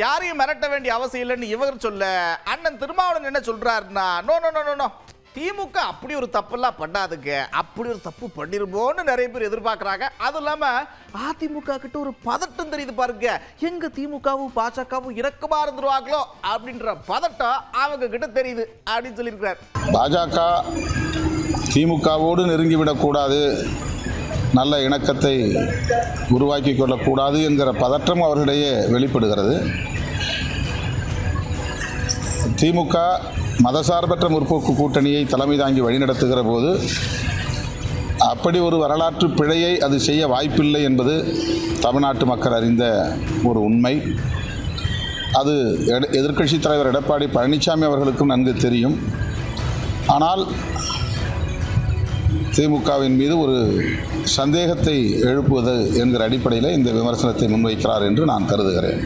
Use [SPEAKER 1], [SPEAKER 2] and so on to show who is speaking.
[SPEAKER 1] யாரையும் மிரட்ட வேண்டிய அவசியம் இல்லைன்னு இவர் சொல்ல, அண்ணன் திருமாவளவன் என்ன சொல்றாருன்னா, நோ நோ நோ நோ, திமுக அப்படி ஒரு தப்பெல்லாம் பண்ணாதுங்க, அப்படி ஒரு தப்பு பண்ணிருமோன்னு நிறைய பேர் எதிர்பார்க்குறாங்க. அதுவும் இல்லாமல் அதிமுக கிட்ட ஒரு பதட்டம் தெரியுது பாருங்க, எங்க திமுகவும் பாஜகவும் இறக்கமா இருந்துருவாங்களோ அப்படின்ற பதட்டம் அவங்க கிட்ட தெரியுது அப்படின்னு சொல்லியிருக்கிறார்.
[SPEAKER 2] பாஜக திமுகவோடு நெருங்கிவிடக்கூடாது, நல்ல இணக்கத்தை உருவாக்கி கொள்ளக்கூடாது என்கிற பதற்றம் அவர்களிடையே வெளிப்படுகிறது. திமுக மதசார்பற்ற முற்போக்கு கூட்டணியை தலைமை தாங்கி வழிநடத்துகிற போது அப்படி ஒரு வரலாற்று பிழையை அது செய்ய வாய்ப்பில்லை என்பது தமிழ்நாட்டு மக்கள் அறிந்த ஒரு உண்மை. அது எதிர்க்கட்சித் தலைவர் எடப்பாடி பழனிசாமி அவர்களுக்கும் நன்கு தெரியும். ஆனால் திமுகவின் மீது ஒரு சந்தேகத்தை எழுப்புவது என்கிற அடிப்படையில் இந்த விமர்சனத்தை முன்வைக்கிறார் என்று நான் கருதுகிறேன்.